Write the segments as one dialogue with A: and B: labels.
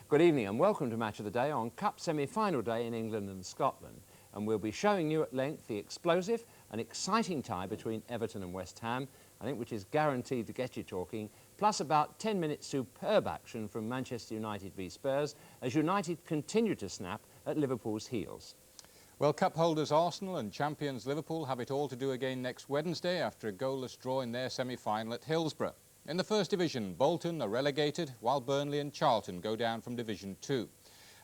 A: Good evening and welcome to Match of the Day on Cup semi-final day in England and Scotland. And we'll be showing you at length the explosive and exciting tie between Everton and West Ham, I think which is guaranteed to get you talking, plus about 10 minutes superb action from Manchester United v Spurs as United continue to snap at Liverpool's heels.
B: Well, cup holders Arsenal and champions Liverpool have it all to do again next Wednesday after a goalless draw in their semi-final at Hillsborough. In the First Division, Bolton are relegated, while Burnley and Charlton go down from Division 2.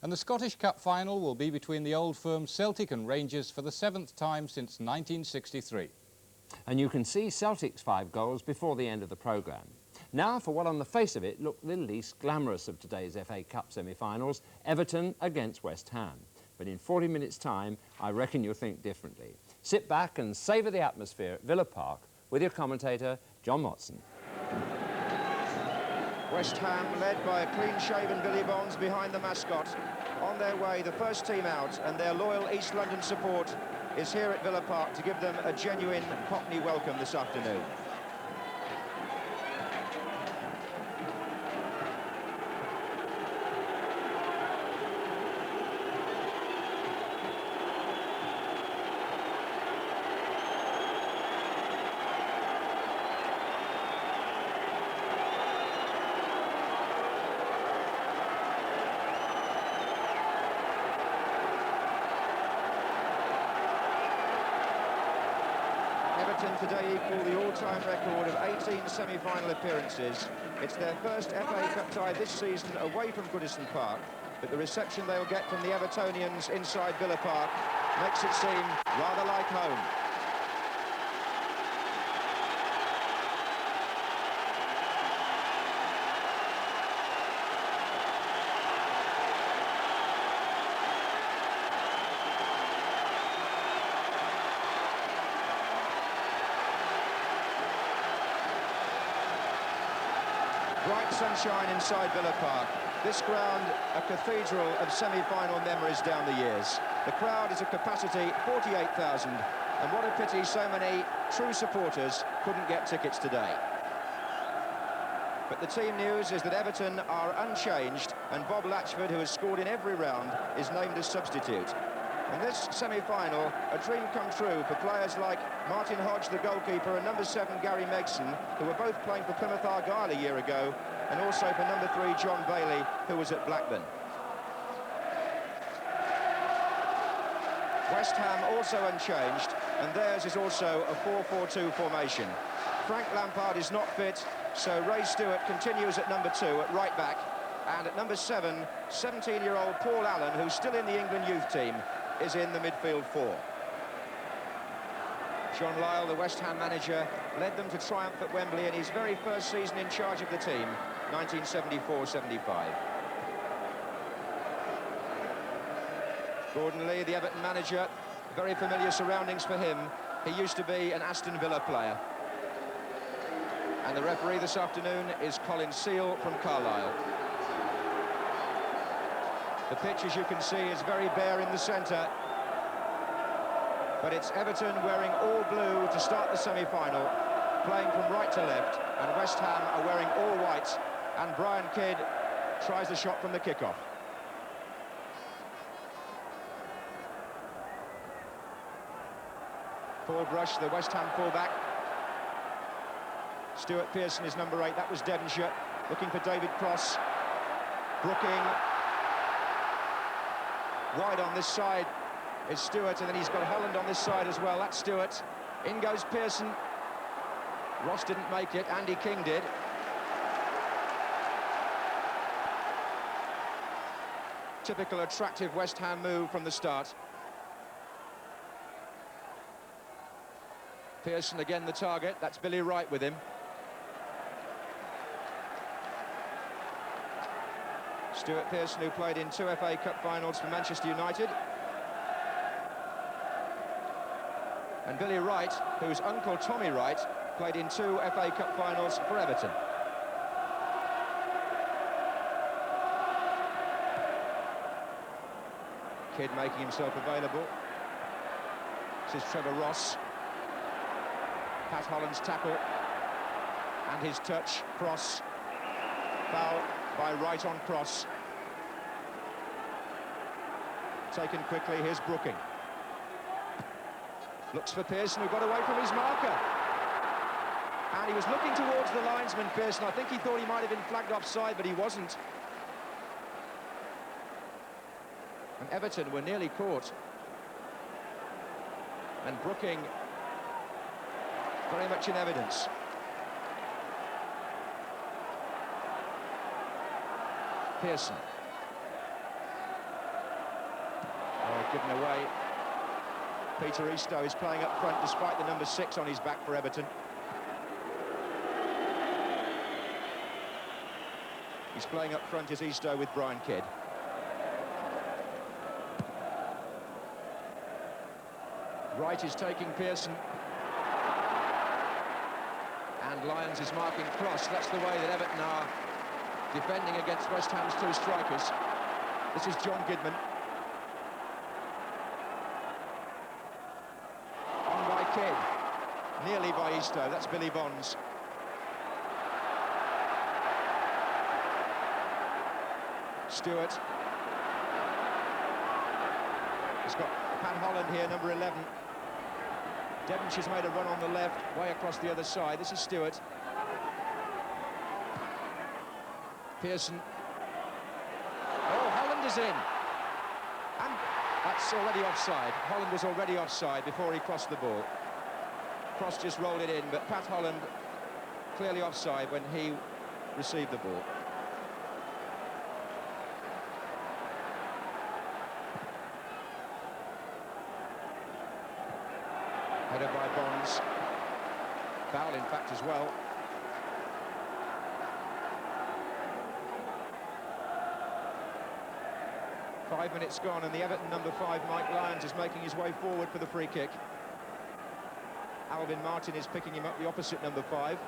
B: And the Scottish Cup final will be between the old firm Celtic and Rangers for the 7th time since 1963.
A: And you can see Celtic's 5 goals before the end of the programme. Now for what on the face of it looked the least glamorous of today's FA Cup semi-finals, Everton against West Ham. But in 40 minutes' time, I reckon you'll think differently. Sit back and savour the atmosphere at Villa Park with your commentator, John Watson.
C: West Ham led by a clean-shaven Billy Bonds behind the mascot. On their way, the first team out, and their loyal East London support is here at Villa Park to give them a genuine Cockney welcome this afternoon. Everton today equal the all-time record of 18 semi-final appearances. It's their first FA Cup tie this season away from Goodison Park, but the reception they'll get from the Evertonians inside Villa Park makes it seem rather like home. Bright sunshine inside Villa Park. This ground, a cathedral of semi-final memories down the years. The crowd is a capacity 48,000, and what a pity so many true supporters couldn't get tickets today. But the team news is that Everton are unchanged, and Bob Latchford, who has scored in every round, is named as substitute. In this semi-final, a dream come true for players like Martin Hodge, the goalkeeper, and number 7, Gary Megson, who were both playing for Plymouth Argyle a year ago, and also for number 3, John Bailey, who was at Blackburn. West Ham also unchanged, and theirs is also a 4-4-2 formation. Frank Lampard is not fit, so Ray Stewart continues at number 2 at right back, and at number 7, 17-year-old Paul Allen, who's still in the England youth team, is in the midfield 4. John Lyall, the West Ham manager, led them to triumph at Wembley in his very first season in charge of the team, 1974-75. Gordon Lee, the Everton manager, very familiar surroundings for him. He used to be an Aston Villa player. And the referee this afternoon is Colin Seal from Carlisle. The pitch, as you can see, is very bare in the centre. But it's Everton wearing all blue to start the semi-final, playing from right to left, and West Ham are wearing all white, and Brian Kidd tries the shot from the kickoff. Paul Brush, the West Ham fullback. Stuart Pearson is number 8, that was Devonshire, looking for David Cross. Brooking. Wide on this side is Stewart, and then he's got Holland on this side as well. That's Stewart. In goes Pearson. Ross didn't make it, Andy King did. Typical attractive West Ham move from the start. Pearson again the target, that's Billy Wright with him. Stuart Pearson, who played in 2 FA Cup finals for Manchester United. And Billy Wright, whose uncle Tommy Wright played in 2 FA Cup finals for Everton. Kidd making himself available. This is Trevor Ross. Pat Holland's tackle. And his touch, cross. Foul by Wright on cross. Taken quickly, here's Brooking. Looks for Pearson, who got away from his marker. And he was looking towards the linesman, Pearson. I think he thought he might have been flagged offside, but he wasn't. And Everton were nearly caught. And Brooking very much in evidence. Pearson. Oh, given away. Peter Eastoe is playing up front despite the number 6 on his back for Everton. He's playing up front as Eastoe with Brian Kidd. Wright is taking Pearson. And Lyons is marking Cross. That's the way that Everton are defending against West Ham's 2 strikers. This is John Gidman. On by Kidd. Nearly by Eastoe. That's Billy Bonds. Stewart. He's got Pat Holland here, number 11. Devonshire's made a run on the left, way across the other side. This is Stewart. Pearson. Oh, Holland is in. And that's already offside. Holland was already offside before he crossed the ball. Cross just rolled it in, but Pat Holland clearly offside when he received the ball. Headed by Bonds. Foul, in fact, as well. Five minutes gone, and the Everton number 5, Mike Lyons, is making his way forward for the free kick. Alvin Martin is picking him up, the opposite number 5.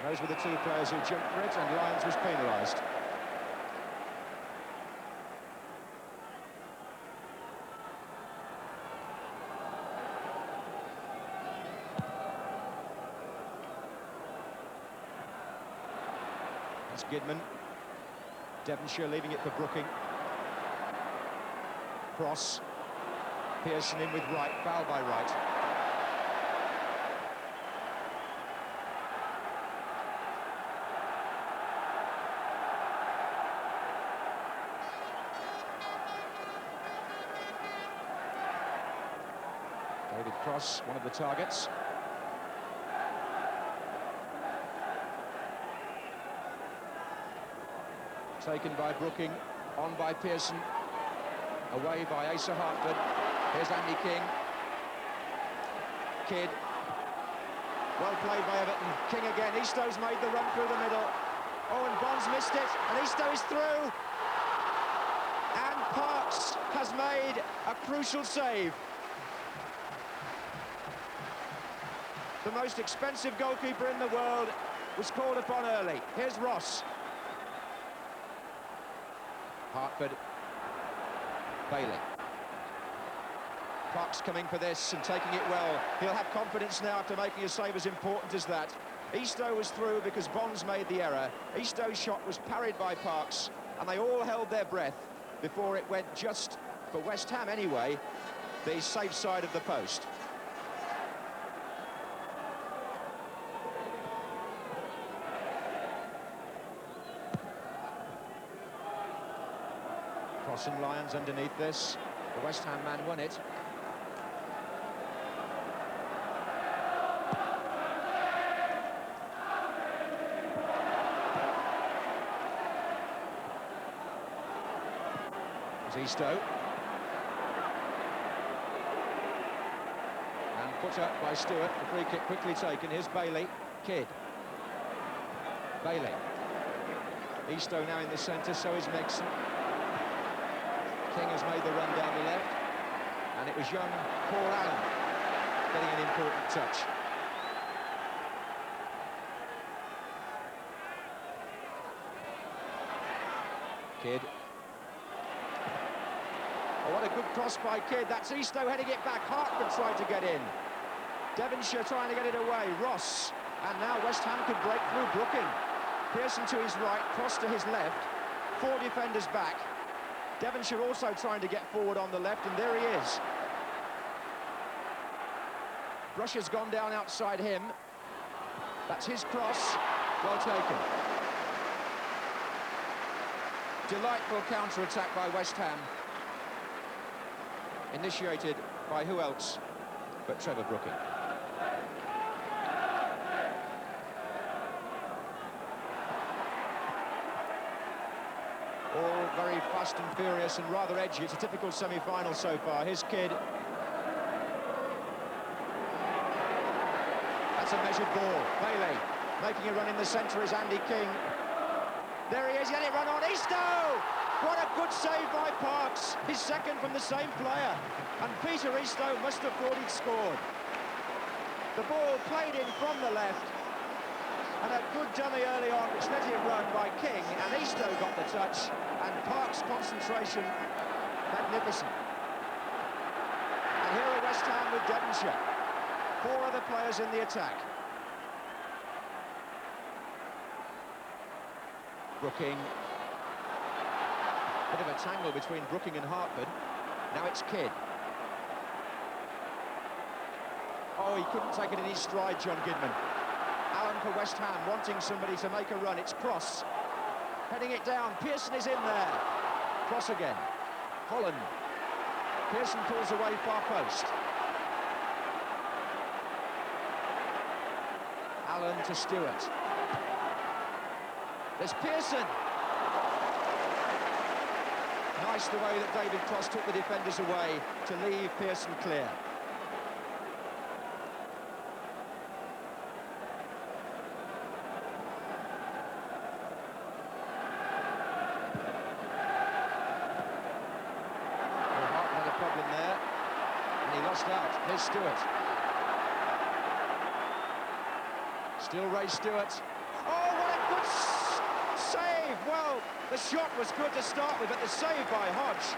C: Those were the 2 players who jumped for it, and Lyons was penalised. That's Gidman. Devonshire leaving it for Brooking. Cross. Pearson in with Wright, foul by Wright. David Cross, one of the targets. Taken by Brooking, on by Pearson, away by Asa Hartford. Here's Andy King. Kidd. Well played by Everton. King again. Eastoe's made the run through the middle. Oh, and Bonds missed it, and Eastoe is through. And Parks has made a crucial save. The most expensive goalkeeper in the world was called upon early. Here's Ross. Hartford. Bailey. Parks coming for this and taking it well. He'll have confidence now after making a save as important as that. Eastoe was through because Bonds made the error. Eastoe's shot was parried by Parks, and they all held their breath before it went just, for West Ham anyway, the safe side of the post. Cross and Lyons underneath this. The West Ham man won it. It's Eastoe. And put up by Stewart. The free kick quickly taken. Here's Bailey. Kidd. Bailey. Eastoe now in the centre, so is Mixon. King has made the run down the left, and it was young Paul Allen getting an important touch. Kidd. Oh, what a good cross by Kidd. That's Eastoe heading it back. Hartford tried to get in. Devonshire trying to get it away. Ross. And now West Ham could break through Brooking. Pearson to his right, cross to his left. 4 defenders back. Devonshire also trying to get forward on the left, and there he is. Brush has gone down outside him. That's his cross. Well taken. Delightful counter-attack by West Ham. Initiated by who else but Trevor Brooking. All very fast and furious and rather edgy. It's a typical semi-final so far. Here's Kidd. That's a measured ball. Bailey making a run in the centre is Andy King. There he is, he had it run on. Eastoe! What a good save by Parks. His second from the same player. And Peter Eastoe must have thought he'd scored. The ball played in from the left. And a good dummy early on, which let him run by King. And Eastoe got the touch. And Parks' concentration, magnificent. And here are West Ham with Devonshire. 4 other players in the attack. Brooking. Bit of a tangle between Brooking and Hartford. Now it's Kidd. Oh, he couldn't take it in his stride, John Gidman. Allen for West Ham, wanting somebody to make a run. It's Cross. Heading it down. Pearson is in there. Cross again. Holland. Pearson pulls away far post. Allen to Stewart. There's Pearson. Nice the way that David Cross took the defenders away to leave Pearson clear. Well, Hart had a problem there, and he lost out. Here's Stewart. Still Ray Stewart. Oh, what a good save! Well, the shot was good to start with, but the save by Hodge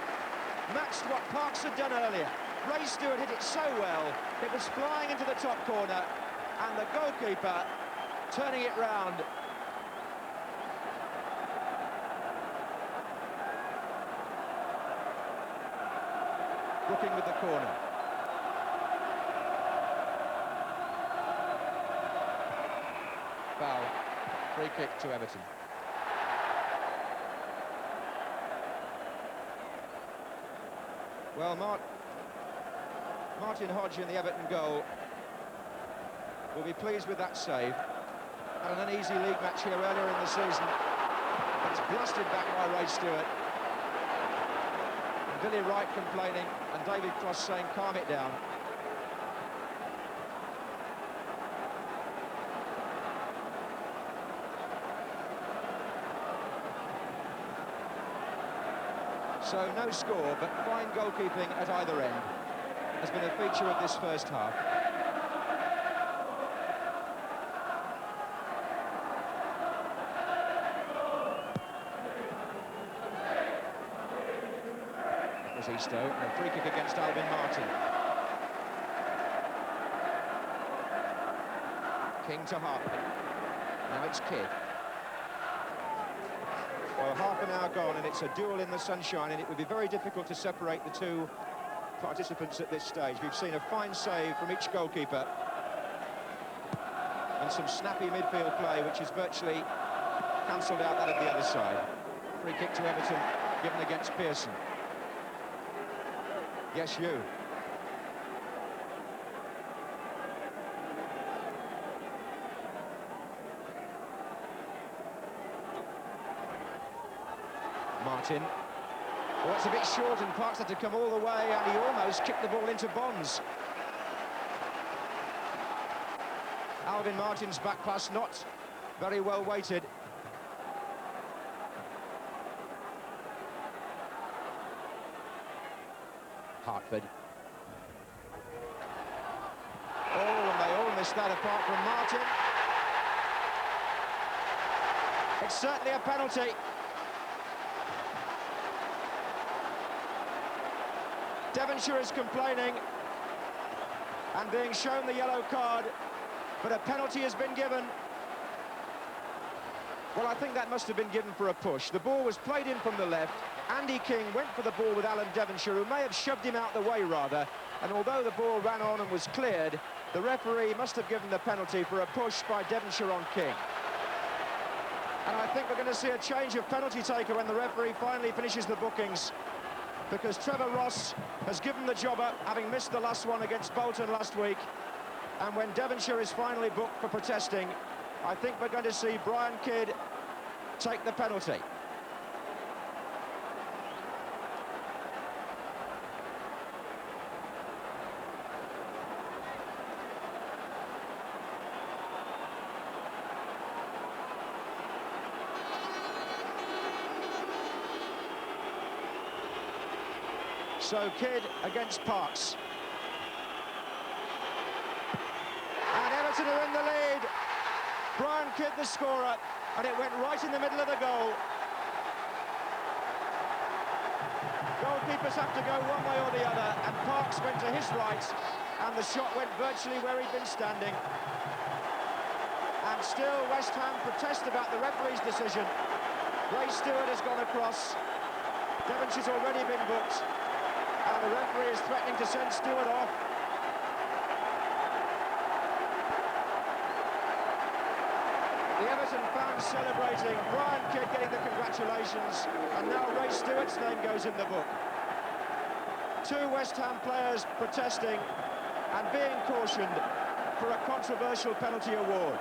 C: matched what Parks had done earlier. Ray Stewart hit it so well, it was flying into the top corner, and the goalkeeper turning it round. Brooking with the corner. Foul. Free kick to Everton. Well, Martin Hodge in the Everton goal will be pleased with that save. Had an uneasy league match here earlier in the season. It's blasted back by Ray Stewart. And Billy Wright complaining, and David Cross saying, calm it down. So no score, but fine goalkeeping at either end has been a feature of this first half. That was Eastoe, and a free kick against Alvin Martin. King to Hartford. Now it's Kidd. Well, half an hour gone, and it's a duel in the sunshine, and it would be very difficult to separate the two participants at this stage. We've seen a fine save from each goalkeeper and some snappy midfield play, which has virtually cancelled out that of the other side. Free kick to Everton, given against Pearson. Yes, you. Martin. Well, that's a bit short, and Parks had to come all the way, and he almost kicked the ball into Bonds. Alvin Martin's back pass not very well weighted. Hartford. Oh, and they all missed that apart from Martin. It's certainly a penalty. Devonshire is complaining and being shown the yellow card, but a penalty has been given. Well, I think that must have been given for a push. The ball was played in from the left. Andy King went for the ball with Alan Devonshire, who may have shoved him out the way, rather. And although the ball ran on and was cleared, the referee must have given the penalty for a push by Devonshire on King. And I think we're going to see a change of penalty taker when the referee finally finishes the bookings, because Trevor Ross has given the job up, having missed the last one against Bolton last week. And when Devonshire is finally booked for protesting, I think we're going to see Brian Kidd take the penalty. So Kidd against Parks. And Everton are in the lead. Brian Kidd the scorer, and it went right in the middle of the goal. Goalkeepers have to go one way or the other, and Parks went to his right, and the shot went virtually where he'd been standing. And still West Ham protest about the referee's decision. Ray Stewart has gone across. Devonshire's already been booked. And the referee is threatening to send Stewart off. The Everton fans celebrating, Brian Kidd getting the congratulations, and now Ray Stewart's name goes in the book. Two West Ham players protesting and being cautioned for a controversial penalty award.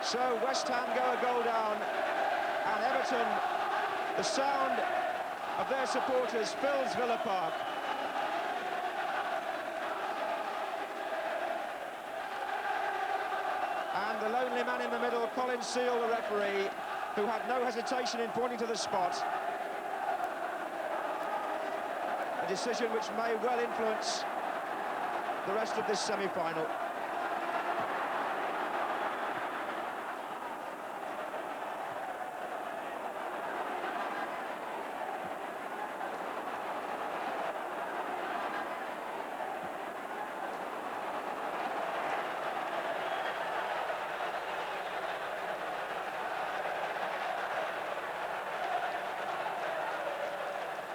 C: So West Ham go a goal down, and Everton, the sound of their supporters fills Villa Park. And the lonely man in the middle, Colin Seal, the referee, who had no hesitation in pointing to the spot. A decision which may well influence the rest of this semi-final.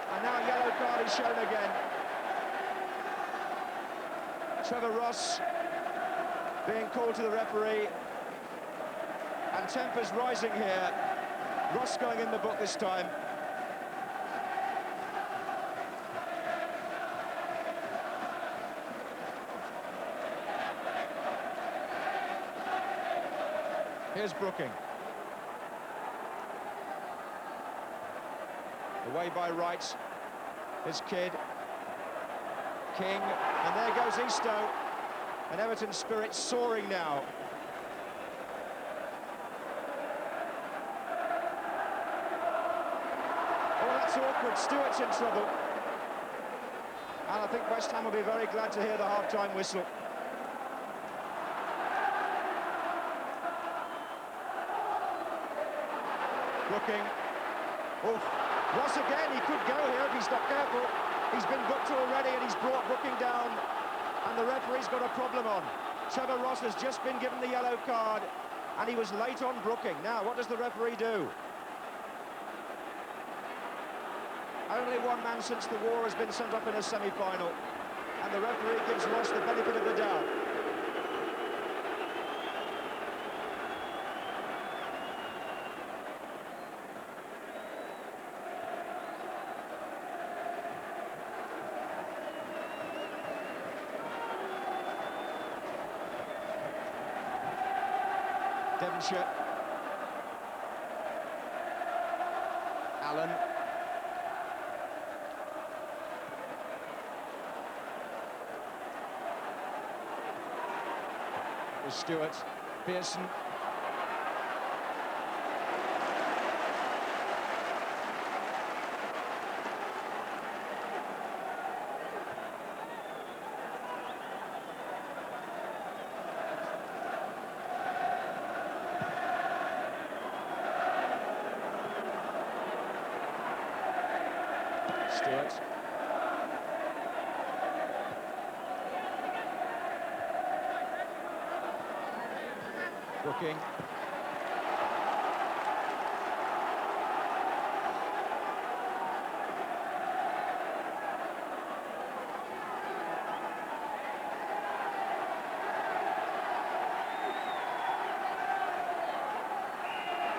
C: And now a yellow card is shown again. Trevor Ross being called to the referee. And tempers rising here. Ross going in the book this time. Here's Brooking. Away by right. Here's Kidd. King. And there goes Eastoe. And Everton's spirit soaring now. Oh, that's awkward. Stewart's in trouble. And I think West Ham will be very glad to hear the half-time whistle. Brooking. Oof. Ross again, he could go here if he's not careful. He's been booked already and he's brought Brooking down. And the referee's got a problem on. Trevor Ross has just been given the yellow card and he was late on Brooking. Now, what does the referee do? Only one man since the war has been sent up in a semi-final. And the referee gives Ross the benefit of the doubt. Devonshire. Allen. With Stewart. Pearson. Stewart. Brooking.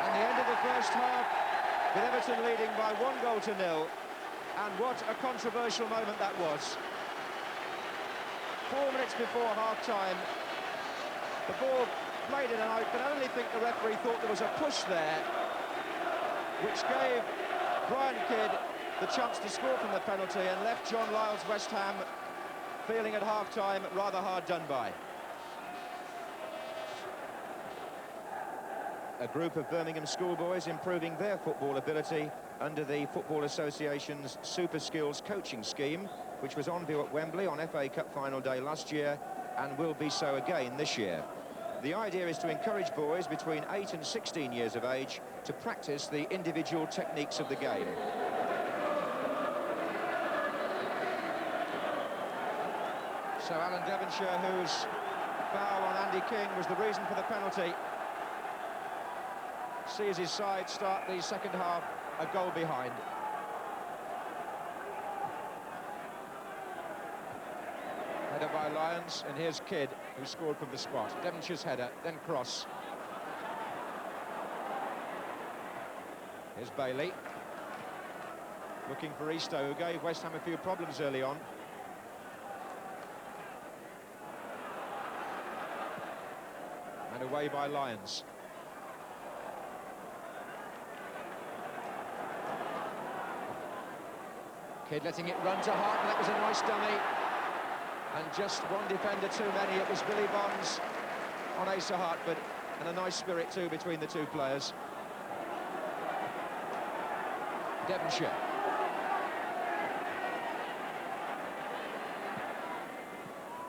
C: And the end of the first half, with Everton leading by 1-0. And what a controversial moment that was. 4 minutes before half-time, the ball played in, and I can only think the referee thought there was a push there, which gave Brian Kidd the chance to score from the penalty and left John Lyle's West Ham feeling at half-time rather hard done by. A group of Birmingham schoolboys improving their football ability under the Football Association's Super Skills coaching scheme, which was on view at Wembley on FA Cup final day last year and will be so again this year. The idea is to encourage boys between 8 and 16 years of age to practice the individual techniques of the game. So Alan Devonshire, whose foul on Andy King was the reason for the penalty, sees his side start the second half a goal behind. Header by Lyons, and here's Kidd, who scored from the spot. Devonshire's header, then cross. Here's Bailey. Looking for Eastoe, who gave West Ham a few problems early on. And away by Lyons. Kidd letting it run to Hart, and that was a nice dummy. And just one defender too many. It was Billy Bonds on Asa Hartford, and a nice spirit too between the two players. Devonshire.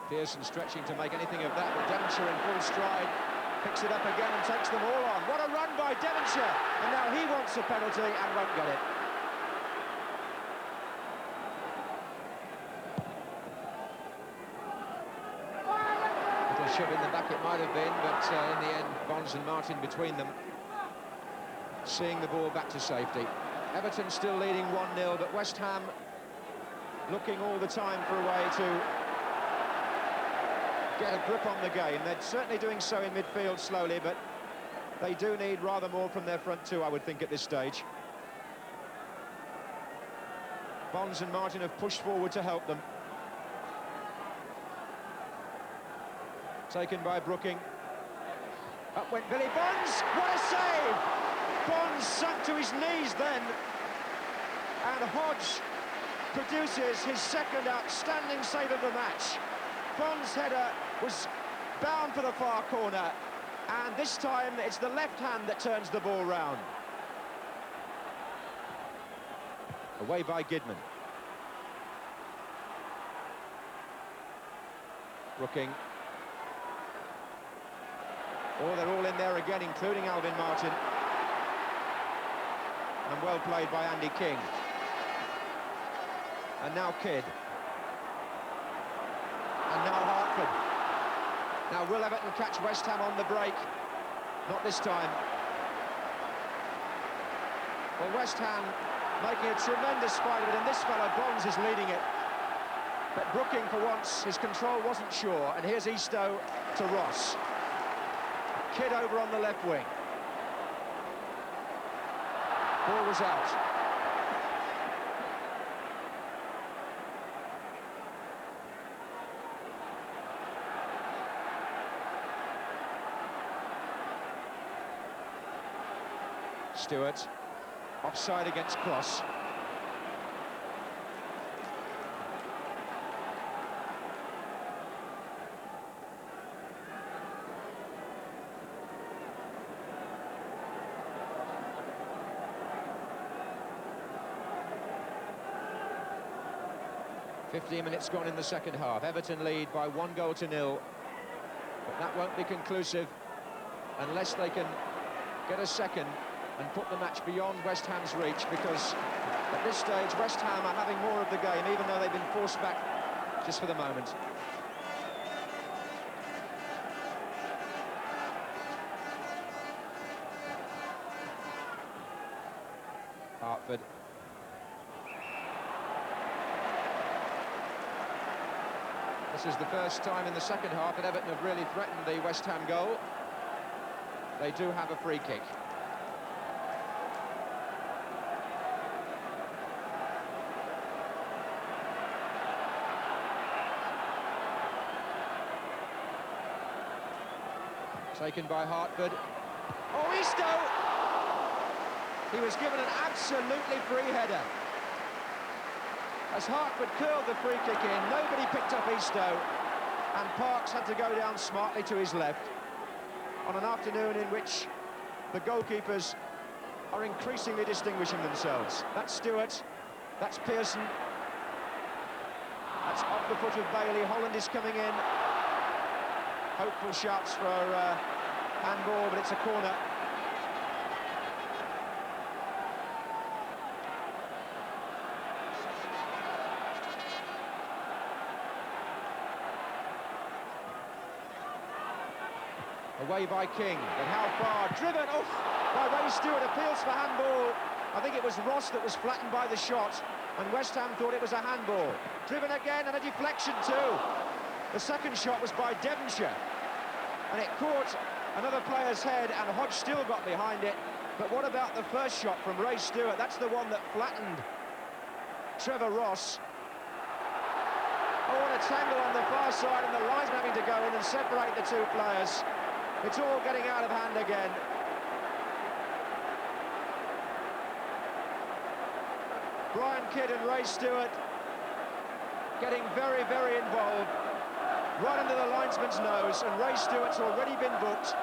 C: Pearson stretching to make anything of that, but Devonshire in full stride picks it up again and takes them all on. What a run by Devonshire! And now he wants a penalty and won't get it. Shove in the back it might have been, but in the end Bonds and Martin between them, seeing the ball back to safety. Everton still leading 1-0, but West Ham looking all the time for a way to get a grip on the game. They're certainly doing so in midfield slowly, but they do need rather more from their front two, I would think, at this stage. Bonds and Martin have pushed forward to help them. Taken by Brooking. Up went Billy Bonds. What a save! Bonds sunk to his knees then. And Hodge produces his second outstanding save of the match. Bonds' header was bound for the far corner. And this time it's the left hand that turns the ball round. Away by Gidman. Brooking. Oh, they're all in there again, including Alvin Martin. And well played by Andy King. And now Kidd. And now Hartford. Now will Everton catch West Ham on the break? Not this time. Well, West Ham making a tremendous fight of it, and this fellow Bonds is leading it. But Brooking, for once, his control wasn't sure, and here's Eastoe to Ross. Kidd over on the left wing. Ball was out. Stewart, offside against Cross. .15 minutes gone in the second half. Everton lead by 1-0. But that won't be conclusive unless they can get a second and put the match beyond West Ham's reach, because at this stage West Ham are having more of the game, even though they've been forced back just for the moment. Hartford. This is the first time in the second half that Everton have really threatened the West Ham goal. They do have a free kick. Taken by Hartford. Oh, Eastoe! He was given an absolutely free header. As Hartford curled the free kick in, nobody picked up Eastoe, and Parks had to go down smartly to his left on an afternoon in which the goalkeepers are increasingly distinguishing themselves. That's Stewart, that's Pearson, that's off the foot of Bailey. Holland is coming in. Hopeful shouts for handball, but it's a corner. Away by King, but how far? Driven off by Ray Stewart, appeals for handball. I think it was Ross that was flattened by the shot, and West Ham thought it was a handball. Driven again, and a deflection too. The second shot was by Devonshire, and it caught another player's head, and Hodge still got behind it. But what about the first shot from Ray Stewart? That's the one that flattened Trevor Ross. Oh, what a tangle on the far side, and the linesman having to go in and separate the two players. It's all getting out of hand again. Brian Kidd and Ray Stewart getting very, very involved. Right under the linesman's nose, and Ray Stewart's already been booked.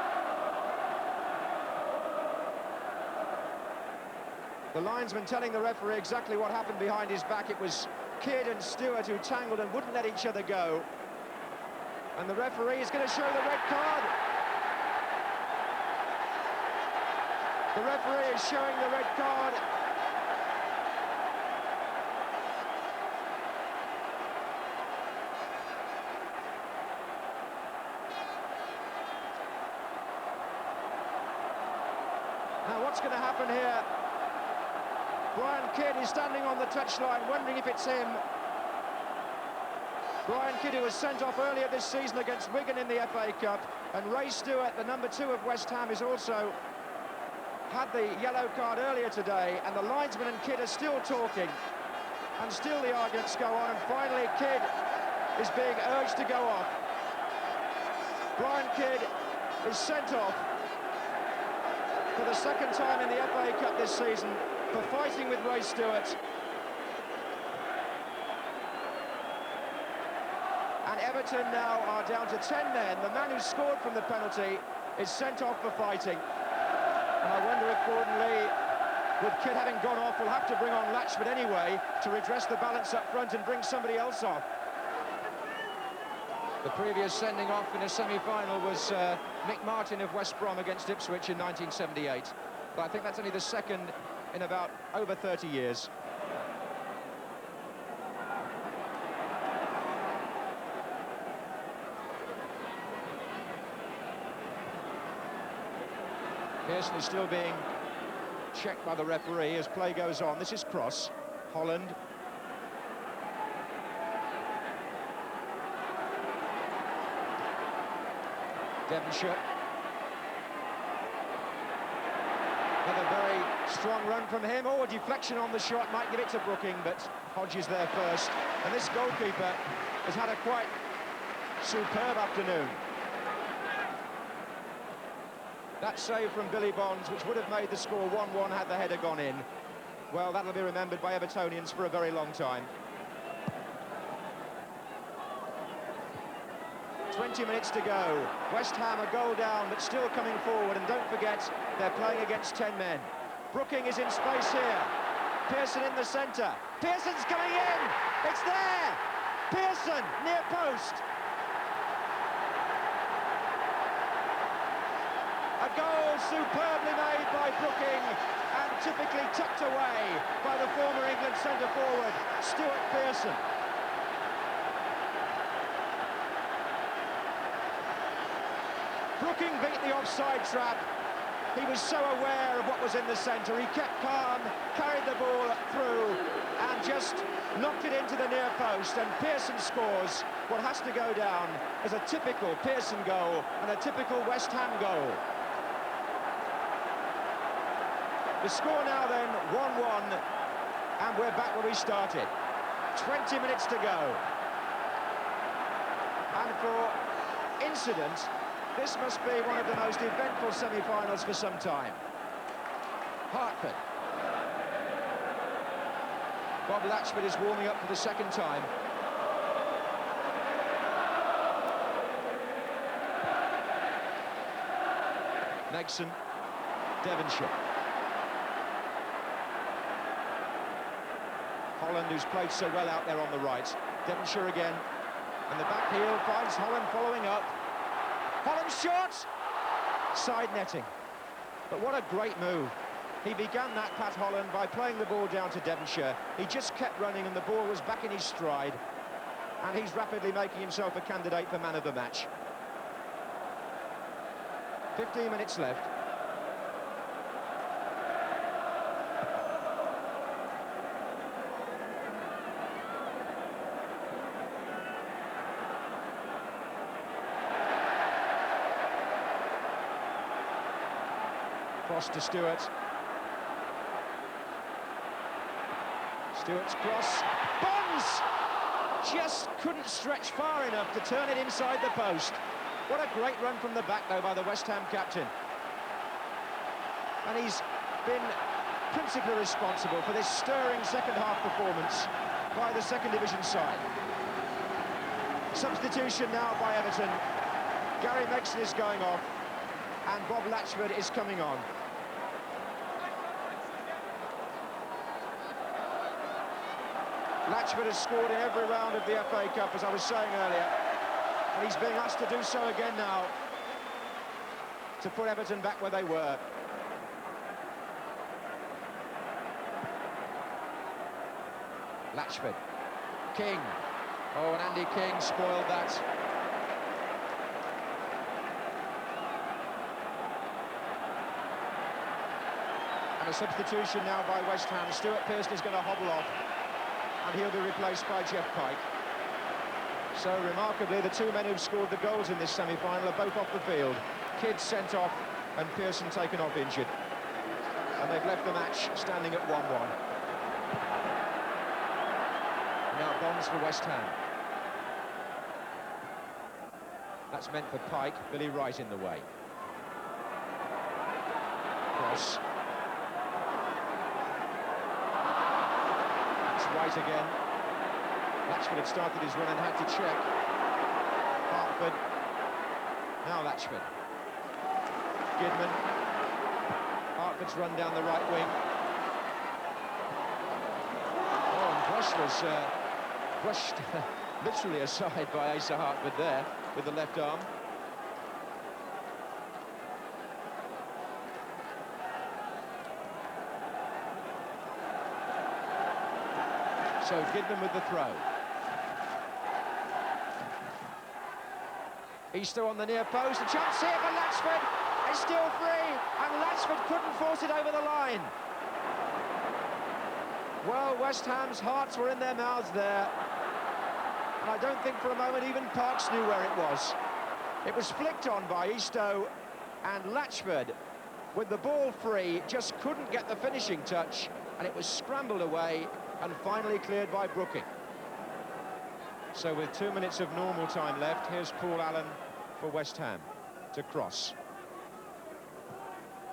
C: The linesman telling the referee exactly what happened behind his back. It was Kidd and Stewart who tangled and wouldn't let each other go. And the referee is going to show the red card. The referee is showing the red card. Now what's going to happen here? Brian Kidd is standing on the touchline wondering if it's him. Brian Kidd, who was sent off earlier this season against Wigan in the FA Cup, and Ray Stewart, the number 2 of West Ham, is also had the yellow card earlier today, and the linesman and Kidd are still talking, and still the arguments go on, and finally Kidd is being urged to go off. Brian Kidd is sent off for the second time in the FA Cup this season for fighting with Ray Stewart. And Everton now are down to 10 men. The man who scored from the penalty is sent off for fighting. And I wonder if Gordon Lee, with Kidd having gone off, will have to bring on Latchford anyway to redress the balance up front and bring somebody else off. The previous sending off in a semi-final was Mick Martin of West Brom against Ipswich in 1978. But I think that's only the second in about over 30 years. Pearson is still being checked by the referee as play goes on. This is cross. Holland. Devonshire. Another very strong run from him. Oh, a deflection on the shot might give it to Brooking, but Hodge is there first. And this goalkeeper has had a quite superb afternoon. That save from Billy Bonds, which would have made the score 1-1 had the header gone in. Well, that'll be remembered by Evertonians for a very long time. 20 minutes to go. West Ham a goal down, but still coming forward. And don't forget, they're playing against 10 men. Brooking is in space here. Pearson in the centre. Pearson's going in. It's there. Pearson, near post. A goal superbly made by Brooking and typically tucked away by the former England centre-forward, Stuart Pearson. Brooking beat the offside trap. He was so aware of what was in the centre. He kept calm, carried the ball through and just knocked it into the near post, and Pearson scores what has to go down as a typical Pearson goal and a typical West Ham goal. The score now then, 1-1, and we're back where we started. 20 minutes to go. And for incident, this must be one of the most eventful semi-finals for some time. Hartford. Bob Latchford is warming up for the second time. Megson, Devonshire. Holland, who's played so well out there on the right. Devonshire again. And the back heel finds Holland following up. Holland's shot! Side netting. But what a great move. He began that, Pat Holland, by playing the ball down to Devonshire. He just kept running and the ball was back in his stride. And he's rapidly making himself a candidate for man of the match. 15 minutes left. Cross to Stewart. Stewart's cross. Bonds! Just couldn't stretch far enough to turn it inside the post. What a great run from the back, though, by the West Ham captain. And he's been principally responsible for this stirring second-half performance by the second division side. Substitution now by Everton. Gary Megson is going off, and Bob Latchford is coming on. Latchford has scored in every round of the FA Cup, as I was saying earlier, and he's being asked to do so again now to put Everton back where they were. Latchford. King. Oh, and Andy King spoiled that. And a substitution now by West Ham. Stuart Pearson is going to hobble off, and he'll be replaced by Jeff Pike. So remarkably, the two men who've scored the goals in this semi-final are both off the field. Kidd sent off and Pearson taken off injured. And they've left the match standing at 1-1. Now Bonds for West Ham. That's meant for Pike. Billy Wright in the way. Cross. It's Wright again. Latchford had started his run and had to check. Hartford. Now Latchford. Gidman. Hartford's run down the right wing. Oh, and Brush was brushed literally aside by Asa Hartford there with the left arm. So Gidman with the throw. Easter on the near post, a chance here for Latchford. It's still free, and Latchford couldn't force it over the line. Well, West Ham's hearts were in their mouths there. And I don't think for a moment even Parks knew where it was. It was flicked on by Eastoe, and Latchford, with the ball free, just couldn't get the finishing touch, and it was scrambled away and finally cleared by Brooking. So with 2 minutes of normal time left, here's Paul Allen for West Ham to cross.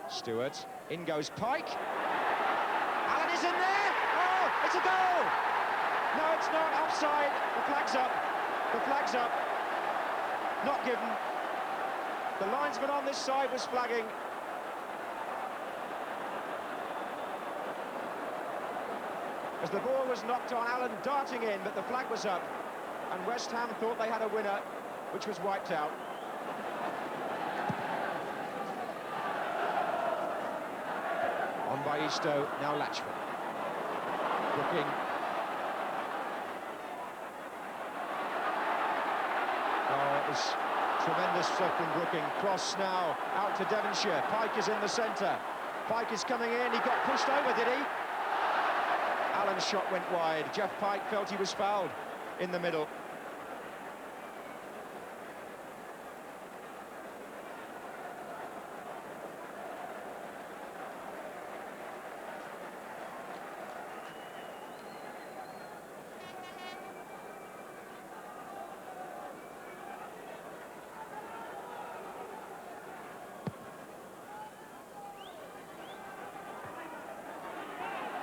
C: Stewart, in goes Pike. Allen is in there! Oh, it's a goal! No, it's not. Offside. The flag's up. The flag's up. Not given. The linesman on this side was flagging. As the ball was knocked on, Allen darting in, but the flag was up. And West Ham thought they had a winner, which was wiped out. by Eastoe, now Latchford. Looking. Oh, it was tremendous stuff from Brooking. Cross now, out to Devonshire. Pike is in the centre. Pike is coming in, he got pushed over, did he? Allen's shot went wide. Jeff Pike felt he was fouled in the middle.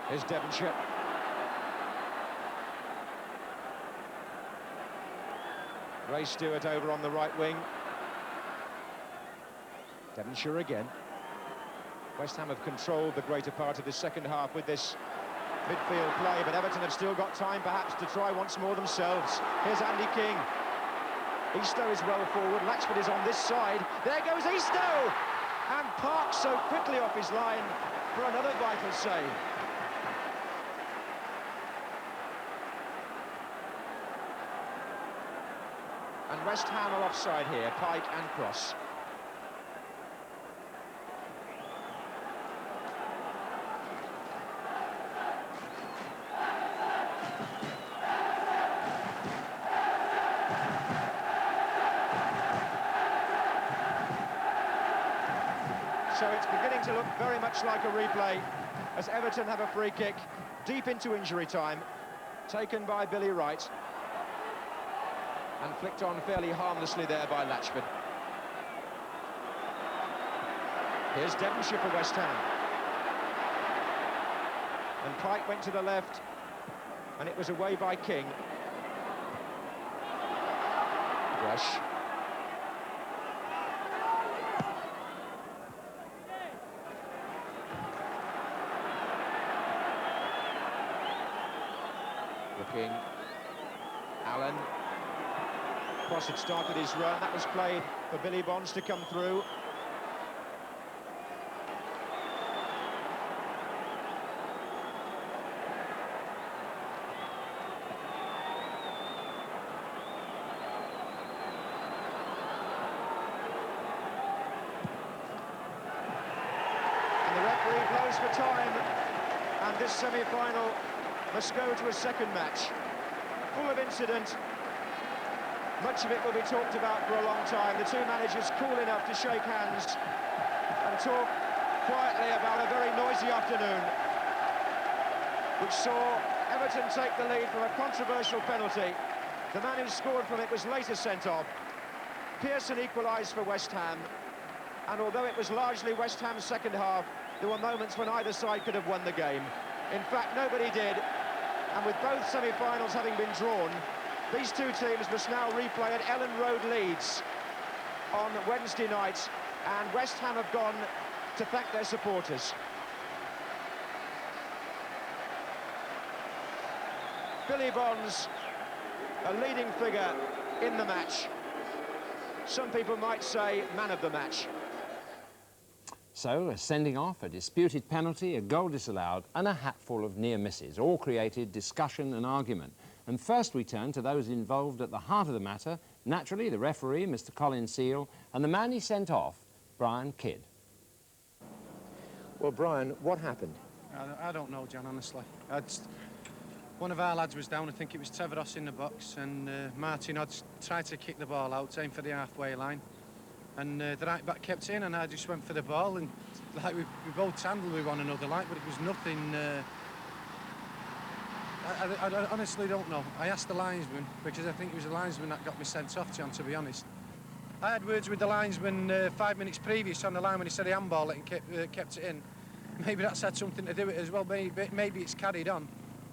C: Here's Devonshire. Ray Stewart over on the right wing. Devonshire again. West Ham have controlled the greater part of the second half with this midfield play, but Everton have still got time perhaps to try once more themselves. Here's Andy King. Eastoe is well forward. Latchford is on this side. There goes Eastoe! And Park so quickly off his line for another vital save. And West Ham are offside here, Pike and Cross. So it's beginning to look very much like a replay as Everton have a free kick deep into injury time, taken by Billy Wright. And flicked on fairly harmlessly there by Latchford. Here's Devonshire for West Ham. And Pike went to the left, and it was away by King. Rush. Looking. Allen. Cross had started his run. That was played for Billy Bonds to come through. And the referee blows for time. And this semi-final must go to a second match. Full of incident. Much of it will be talked about for a long time. The two managers cool enough to shake hands and talk quietly about a very noisy afternoon, which saw Everton take the lead from a controversial penalty. The man who scored from it was later sent off. Pearson equalised for West Ham, and although it was largely West Ham's second half, there were moments when either side could have won the game. In fact, nobody did, and with both semi-finals having been drawn, these two teams must now replay at Ellen Road, Leeds on Wednesday night, and West Ham have gone to thank their supporters. Billy Bonds, a leading figure in the match. Some people might say man of the match.
A: So, a sending off, a disputed penalty, a goal disallowed, and a hatful of near misses, all created discussion and argument. And first we turn to those involved at the heart of the matter, naturally the referee, Mr. Colin Seal, and the man he sent off, Brian Kidd.
C: Well, Brian, what happened?
D: I don't know, John, honestly. One of our lads was down, I think it was Teveros in the box, and Martin Odds tried to kick the ball out, aimed for the halfway line. And the right back kept in, and I just went for the ball, and like we both handled with one another, like, but it was nothing. I honestly don't know. I asked the linesman, because I think it was the linesman that got me sent off, John, to be honest. I had words with the linesman 5 minutes previous on the line when he said he handballed it and kept it in. Maybe that's had something to do with it as well. Maybe it's carried on.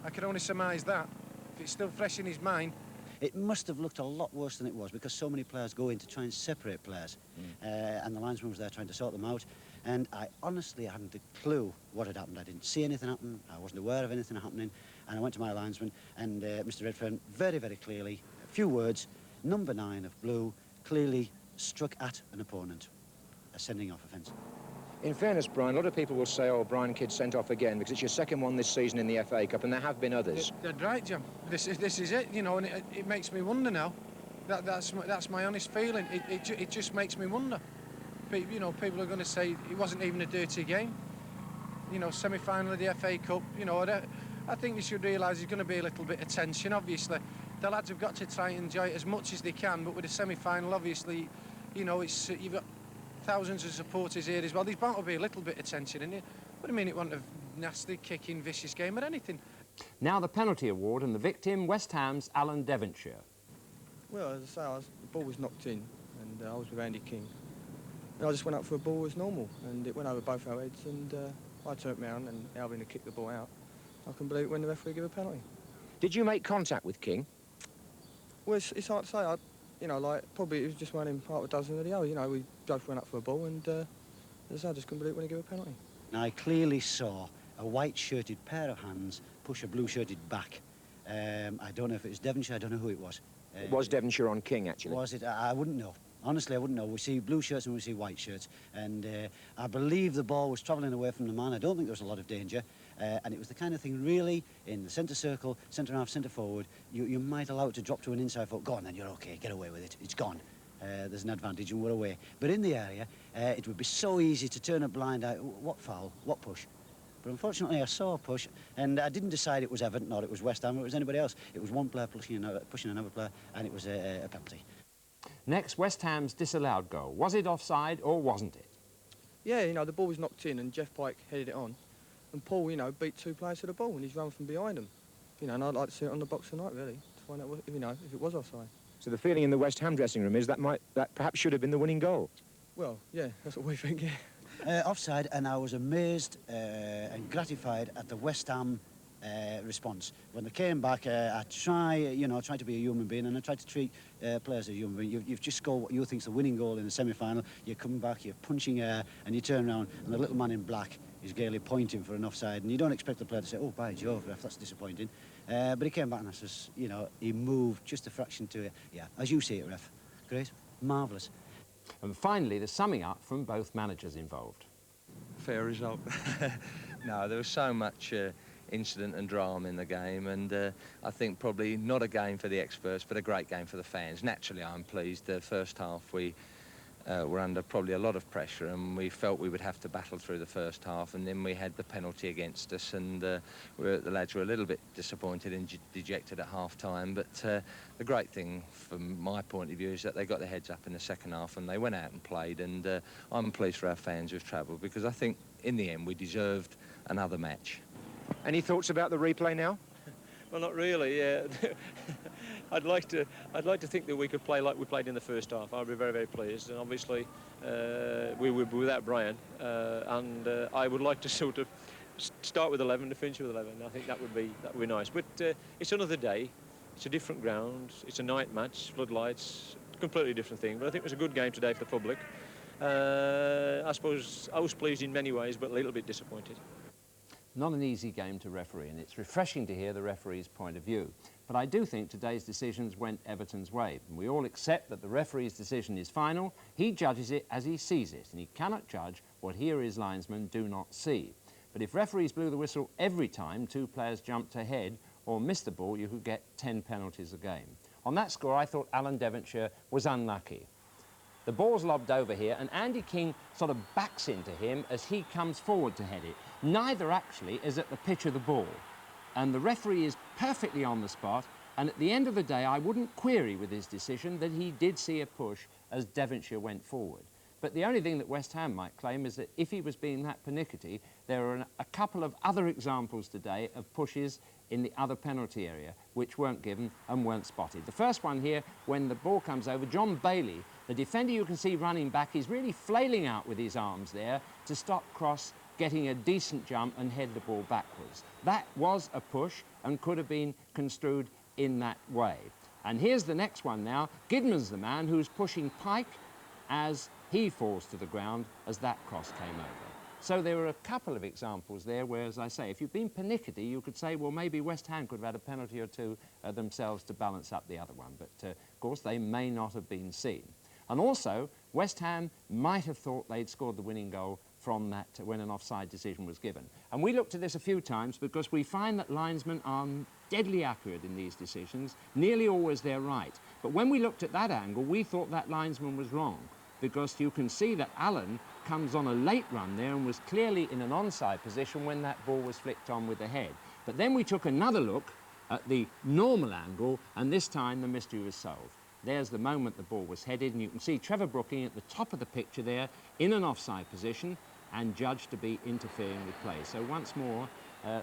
D: I can only surmise that. If it's still fresh in his mind.
E: It must have looked a lot worse than it was because so many players go in to try and separate players. And the linesman was there trying to sort them out. And I honestly hadn't a clue what had happened. I didn't see anything happen. I wasn't aware of anything happening. And I went to my linesman, and Mr. Redfern, very, very clearly, a few words, number 9 of blue, clearly struck at an opponent, a sending off offence.
C: In fairness, Brian, a lot of people will say, oh, Brian Kidd sent off again because it's your second one this season in the FA Cup, and there have been others.
D: They're right, Jim. This is it, you know, and it makes me wonder now. That's my honest feeling. It just makes me wonder. You know, people are going to say it wasn't even a dirty game. You know, semi-final of the FA Cup, you know, I think you should realise there's going to be a little bit of tension, obviously. The lads have got to try and enjoy it as much as they can, but with a semi-final, obviously, you know, it's you've got thousands of supporters here as well. There's bound to be a little bit of tension in it. But I mean, it wasn't a nasty, kicking, vicious game or anything.
A: Now the penalty award, and the victim, West Ham's Alan Devonshire.
F: Well, as I say, the ball was knocked in, and I was with Andy King. And I just went up for a ball as normal, and it went over both our heads, and I turned round, and Alvin had kicked the ball out. I couldn't believe it when the referee gave a penalty.
C: Did you make contact with King?
F: Well, it's hard to say. You know, like, probably it was just one in part of a dozen of the others. You know, we both went up for a ball, and as I say, I just couldn't believe it when he gave a penalty.
E: And I clearly saw a white-shirted pair of hands push a blue-shirted back. I don't know if it was Devonshire, I don't know who it was.
C: It was Devonshire on King, actually.
E: Was it? I wouldn't know. Honestly, I wouldn't know. We see blue shirts and we see white shirts. And I believe the ball was travelling away from the man. I don't think there was a lot of danger. And it was the kind of thing, really, in the centre circle, centre half, centre forward, you might allow it to drop to an inside foot. Go on then, you're OK, get away with it. It's gone. There's an advantage and we're away. But in the area, it would be so easy to turn a blind eye. What foul? What push? But unfortunately, I saw a push, and I didn't decide it was Everton or it was West Ham or it was anybody else. It was one player pushing another player, and it was a penalty.
A: Next, West Ham's disallowed goal. Was it offside or wasn't it?
F: Yeah, you know, the ball was knocked in, and Jeff Pike headed it on. And Paul, you know, beat two players to the ball, and he's run from behind them. You know, and I'd like to see it on the box tonight, really, to find out, if, you know, if it was offside.
C: So the feeling in the West Ham dressing room is that perhaps should have been the winning goal.
F: Well, yeah, that's what we think, yeah.
E: Offside, and I was amazed and gratified at the West Ham response. When they came back, I try to be a human being, and I try to treat players as human beings. You've just scored what you think's the winning goal in the semi-final. You're coming back, you're punching air, and you turn around, and the little man in black is gaily pointing for an offside, and you don't expect the player to say, "Oh, by Jove, ref, that's disappointing." But he came back, and I says, you know, he moved just a fraction to it. Yeah, as you see it, ref. Great, marvellous.
A: And finally, the summing up from both managers involved.
G: Fair result. No, there was so much incident and drama in the game, and I think probably not a game for the experts, but a great game for the fans. Naturally, I'm pleased. The first half we were under probably a lot of pressure, and we felt we would have to battle through the first half, and then we had the penalty against us, and the lads were a little bit disappointed and dejected at half-time, but the great thing from my point of view is that they got their heads up in the second half and they went out and played, and I'm pleased for our fans who've travelled, because I think in the end we deserved another match.
C: Any thoughts about the replay now?
H: Well, not really. Yeah. I'd like to think that we could play like we played in the first half. I'd be very, very pleased. And obviously, we would be without Brian. And I would like to sort of start with 11 to finish with 11. I think that would be nice. But it's another day. It's a different ground. It's a night match, floodlights, completely different thing. But I think it was a good game today for the public. I suppose I was pleased in many ways, but a little bit disappointed.
A: Not an easy game to referee, and it's refreshing to hear the referee's point of view. But I do think today's decisions went Everton's way, and we all accept that the referee's decision is final. He judges it as he sees it, and he cannot judge what he or his linesmen do not see. But if referees blew the whistle every time two players jumped ahead or missed the ball, you could get 10 penalties a game. On that score, I thought Alan Devonshire was unlucky. The ball's lobbed over here, and Andy King sort of backs into him as he comes forward to head it. Neither actually is at the pitch of the ball. And the referee is perfectly on the spot, and at the end of the day, I wouldn't query with his decision that he did see a push as Devonshire went forward. But the only thing that West Ham might claim is that if he was being that pernickety, there are a couple of other examples today of pushes in the other penalty area which weren't given and weren't spotted. The first one here, when the ball comes over, John Bailey, the defender you can see running back, is really flailing out with his arms there to stop Cross getting a decent jump and head the ball backwards. That was a push and could have been construed in that way. And here's the next one now. Gidman's the man who's pushing Pike as he falls to the ground as that cross came over. So there were a couple of examples there where, as I say, if you'd been pernickety, you could say, well, maybe West Ham could have had a penalty or two themselves to balance up the other one. But, of course, they may not have been seen. And also, West Ham might have thought they'd scored the winning goal from that when an offside decision was given. And we looked at this a few times because we find that linesmen are deadly accurate in these decisions, nearly always they're right. But when we looked at that angle, we thought that linesman was wrong, because you can see that Allen comes on a late run there and was clearly in an onside position when that ball was flicked on with the head. But then we took another look at the normal angle, and this time the mystery was solved. There's the moment the ball was headed, and you can see Trevor Brooking at the top of the picture there in an offside position and judged to be interfering with play. So once more,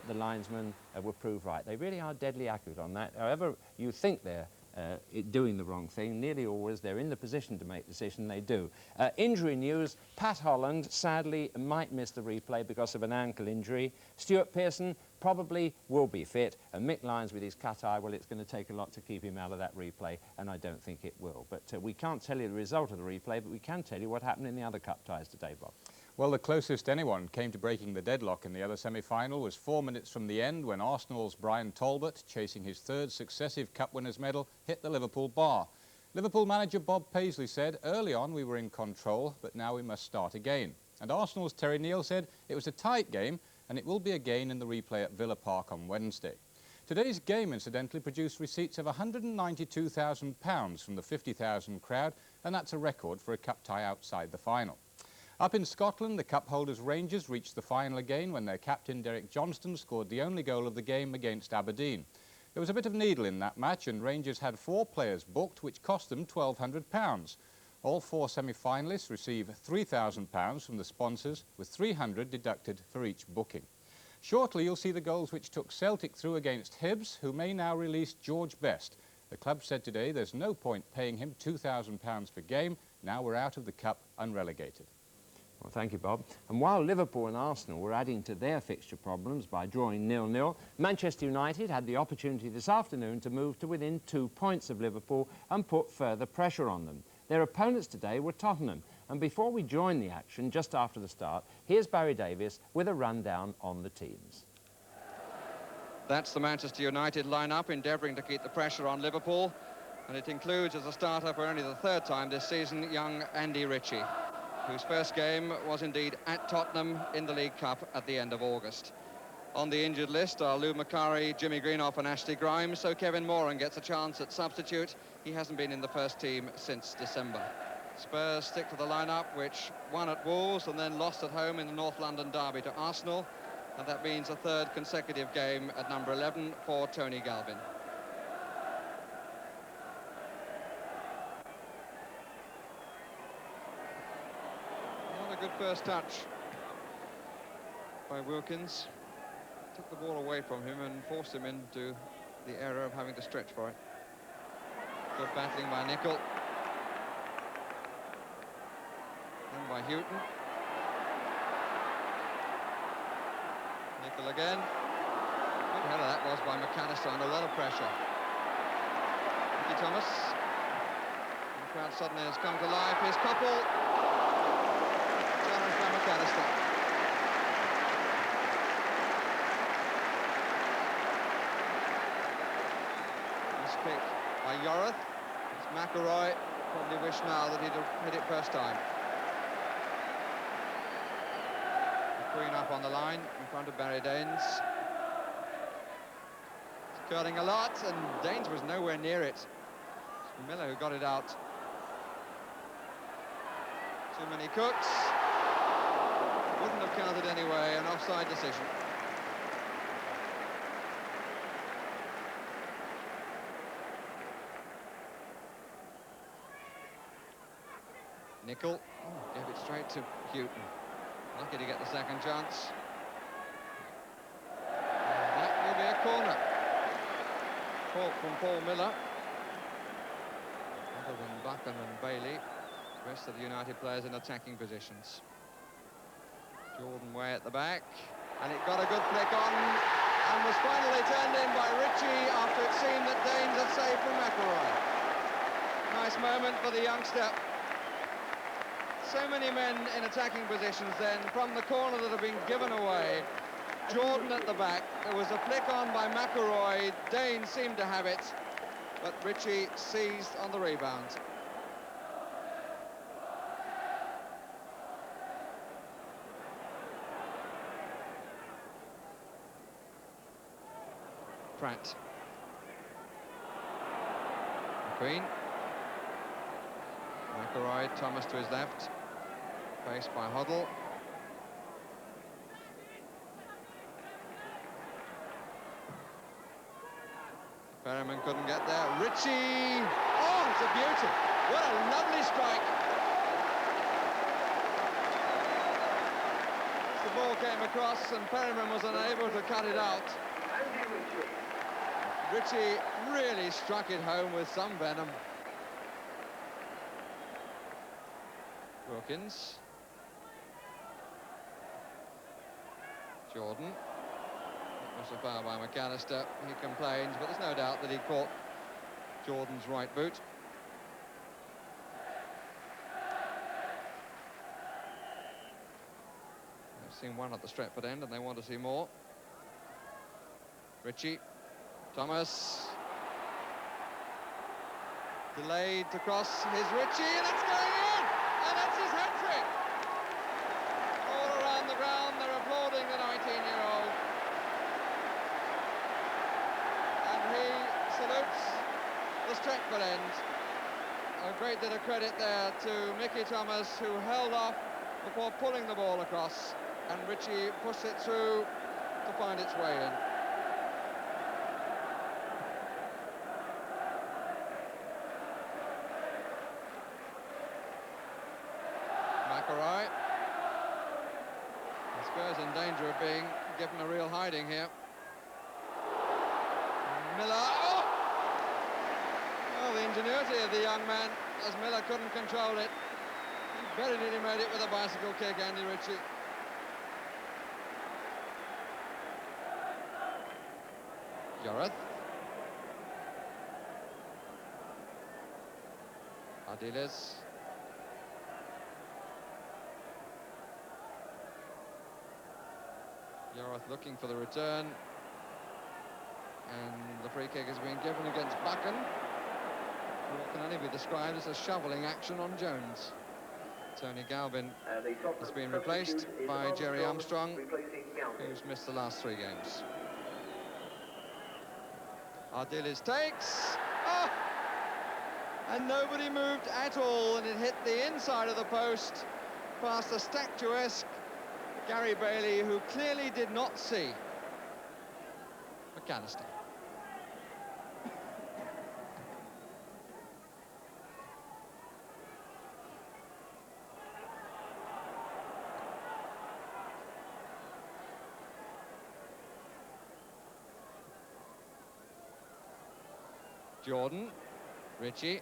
A: the linesmen were proved right. They really are deadly accurate on that. However you think they're doing the wrong thing, nearly always they're in the position to make the decision, they do. Injury news, Pat Holland sadly might miss the replay because of an ankle injury. Stuart Pearson probably will be fit, and Mick Lyons with his cut eye, well, it's going to take a lot to keep him out of that replay, and I don't think it will. But we can't tell you the result of the replay, but we can tell you what happened in the other cup ties today, Bob.
B: Well, the closest anyone came to breaking the deadlock in the other semi-final was 4 minutes from the end when Arsenal's Brian Talbot, chasing his third successive Cup winners' medal, hit the Liverpool bar. Liverpool manager Bob Paisley said, early on we were in control, but now we must start again. And Arsenal's Terry Neal said it was a tight game and it will be again in the replay at Villa Park on Wednesday. Today's game, incidentally, produced receipts of £192,000 from the 50,000 crowd, and that's a record for a cup tie outside the final. Up in Scotland, the cup holders Rangers reached the final again when their captain Derek Johnston scored the only goal of the game against Aberdeen. There was a bit of needle in that match, and Rangers had 4 players booked, which cost them £1,200. All 4 semi-finalists receive £3,000 from the sponsors, with £300 deducted for each booking. Shortly, you'll see the goals which took Celtic through against Hibs, who may now release George Best. The club said today there's no point paying him £2,000 per game. Now we're out of the cup unrelegated.
A: Well, thank you, Bob. And while Liverpool and Arsenal were adding to their fixture problems by drawing 0-0, Manchester United had the opportunity this afternoon to move to within 2 points of Liverpool and put further pressure on them. Their opponents today were Tottenham. And before we join the action, just after the start, here's Barry Davies with a rundown on the teams.
I: That's the Manchester United lineup, endeavouring to keep the pressure on Liverpool. And it includes, as a starter for only the 3rd time this season, young Andy Ritchie, whose first game was indeed at Tottenham in the League Cup at the end of August. On the injured list are Lou Macari, Jimmy Greenough and Ashley Grimes, so Kevin Moran gets a chance at substitute. He hasn't been in the first team since December. Spurs stick to the lineup, which won at Wolves and then lost at home in the North London derby to Arsenal, and that means a 3rd consecutive game at number 11 for Tony Galvin. Not a good first touch by Wilkins. Took the ball away from him and forced him into the error of having to stretch for it. Good battling by Nicol. Then by Houghton. Nicol again. Good header that was by McAllister under a lot of pressure. Nicky Thomas. The crowd suddenly has come to life. Here's Koppel. Challenged by McAllister. This kick by Yorath. It's McElroy. Probably wish now that he'd have hit it first time. Queen up on the line in front of Barry Daines. It's curling a lot, and Daines was nowhere near it. It's Miller who got it out. Too many cooks. Wouldn't have counted anyway, an offside decision. Nicol gave it straight to Houghton. Lucky to get the second chance. And that will be a corner. Caught from Paul Miller. Other than Buchan and Bailey, the rest of the United players in attacking positions. Jordan Way at the back. And it got a good flick on and was finally turned in by Ritchie after it seemed that Daines had saved from McElroy. Nice moment for the youngster. So many men in attacking positions then from the corner that have been given away. Jordan at the back. There was a flick on by McElroy. Daines seemed to have it, but Ritchie seized on the rebound. Pratt. McQueen. McElroy, Thomas to his left. Faced by Hoddle. Perryman couldn't get there. Ritchie! Oh, it's a beauty! What a lovely strike! The ball came across and Perryman was unable to cut it out. Ritchie really struck it home with some venom. Wilkins. Jordan. It was a foul by McAllister. He complains, but there's no doubt that he caught Jordan's right boot. They've seen one at the Stretford end and they want to see more. Ritchie. Thomas. Delayed to cross his Ritchie, and it's going in! And that's his hat-trick! All around the ground, they're applauding the 19-year-old. And he salutes the Stretford end. A great bit of credit there to Mickey Thomas, who held off before pulling the ball across, and Ritchie pushed it through to find its way in. McElroy. The Spurs in danger of being given a real hiding here. Miller. Oh! Oh, the ingenuity of the young man, as Miller couldn't control it. He very nearly made it with a bicycle kick, Andy Ritchie. Jareth. Ardiles. Jareth looking for the return. And the free kick has been given against Buchan. What can only be described as a shoveling action on Jones. Tony Galvin has been replaced by Jerry Armstrong, who's missed the last 3 games. Ardiles takes. Oh! And nobody moved at all, and it hit the inside of the post past the statuesque Gary Bailey, who clearly did not see McAllister. Jordan, Ritchie,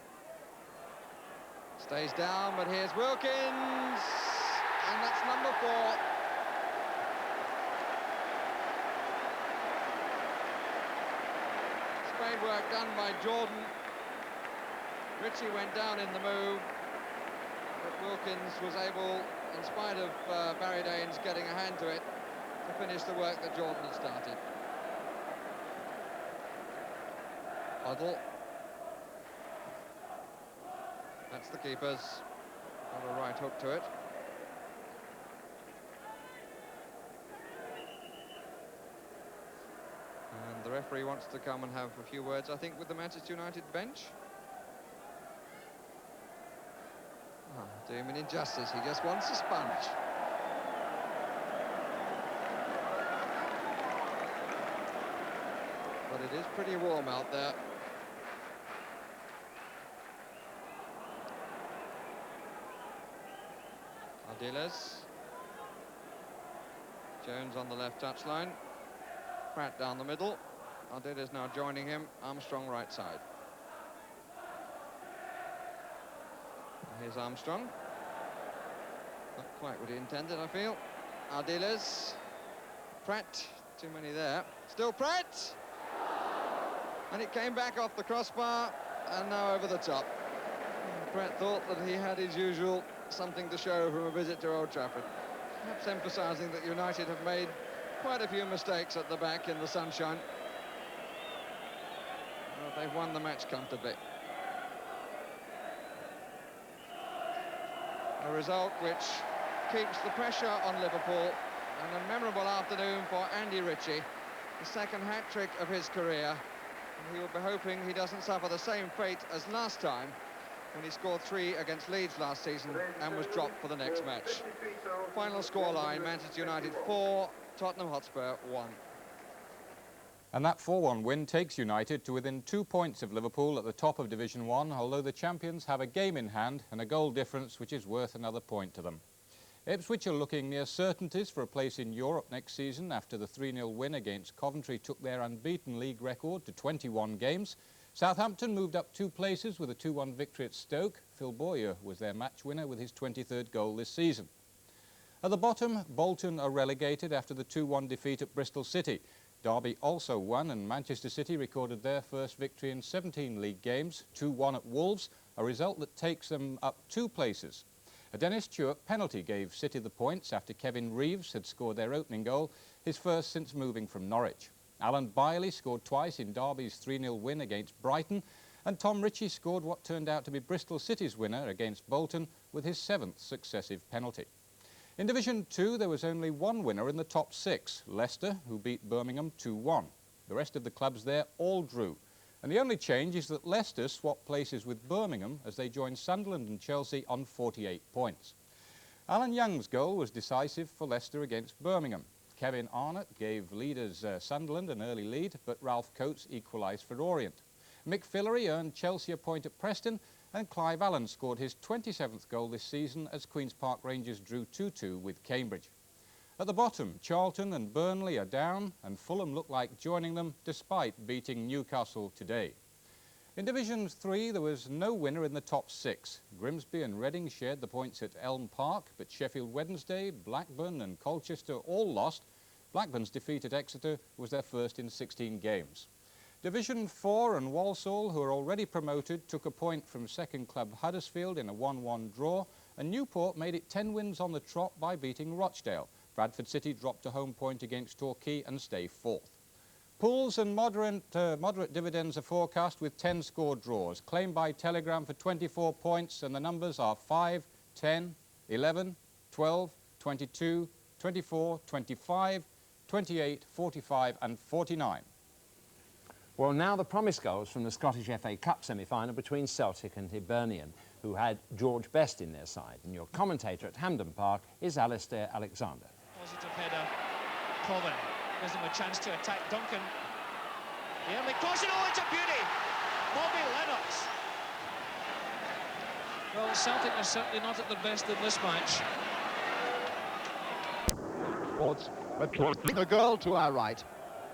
I: stays down, but here's Wilkins, and that's number 4. Spade work done by Jordan. Ritchie went down in the move, but Wilkins was able, in spite of Barry Daines getting a hand to it, to finish the work that Jordan had started. Hoddle. That's the keeper's. Got a right hook to it. And the referee wants to come and have a few words, I think, with the Manchester United bench. Oh, do him an injustice. He just wants a sponge. But it is pretty warm out there. Ardiles. Jones on the left touchline. Pratt down the middle. Ardiles now joining him. Armstrong right side. Here's Armstrong. Not quite what he intended, I feel. Ardiles. Pratt. Too many there. Still Pratt! And it came back off the crossbar and now over the top. Pratt thought that he had his usual something to show from a visit to Old Trafford. Perhaps emphasising that United have made quite a few mistakes at the back in the sunshine. Well, they've won the match comfortably. A result which keeps the pressure on Liverpool, and a memorable afternoon for Andy Ritchie, the second hat-trick of his career. And he will be hoping he doesn't suffer the same fate as last time, when he scored 3 against Leeds last season and was dropped for the next match. Final scoreline, Manchester United 4, Tottenham Hotspur 1.
B: And that 4-1 win takes United to within 2 points of Liverpool at the top of Division 1, although the champions have a game in hand and a goal difference which is worth another point to them. Ipswich are looking near certainties for a place in Europe next season after the 3-0 win against Coventry took their unbeaten league record to 21 games. Southampton moved up 2 places with a 2-1 victory at Stoke. Phil Bowyer was their match winner with his 23rd goal this season. At the bottom, Bolton are relegated after the 2-1 defeat at Bristol City. Derby also won, and Manchester City recorded their first victory in 17 league games, 2-1 at Wolves, a result that takes them up 2 places. A Dennis Stewart penalty gave City the points after Kevin Reeves had scored their opening goal, his first since moving from Norwich. Alan Biley scored twice in Derby's 3-0 win against Brighton, and Tom Ritchie scored what turned out to be Bristol City's winner against Bolton with his 7th successive penalty. In Division 2, there was only one winner in the top 6, Leicester, who beat Birmingham 2-1. The rest of the clubs there all drew. And the only change is that Leicester swapped places with Birmingham as they joined Sunderland and Chelsea on 48 points. Alan Young's goal was decisive for Leicester against Birmingham. Kevin Arnott gave leaders Sunderland an early lead, but Ralph Coates equalised for Orient. Mick Fillery earned Chelsea a point at Preston, and Clive Allen scored his 27th goal this season as Queen's Park Rangers drew 2-2 with Cambridge. At the bottom, Charlton and Burnley are down, and Fulham look like joining them despite beating Newcastle today. In Division 3, there was no winner in the top 6. Grimsby and Reading shared the points at Elm Park, but Sheffield Wednesday, Blackburn and Colchester all lost. Blackburn's defeat at Exeter was their first in 16 games. Division 4 and Walsall, who are already promoted, took a point from second club Huddersfield in a 1-1 draw, and Newport made it 10 wins on the trot by beating Rochdale. Bradford City dropped a home point against Torquay and stay 4th. Pools and moderate dividends are forecast with 10 score draws, claimed by Telegram for 24 points, and the numbers are 5, 10, 11, 12, 22, 24, 25, 28, 45 and 49.
A: Well, now the promised goals from the Scottish FA Cup semi-final between Celtic and Hibernian, who had George Best in their side. And your commentator at Hampden Park is Alistair Alexander.
J: Positive header, Coven gives them a chance to attack Duncan. The early crossing, oh, it's a beauty! Bobby Lennox. Well, Celtic are certainly not at their best in this match.
K: But the goal to our right.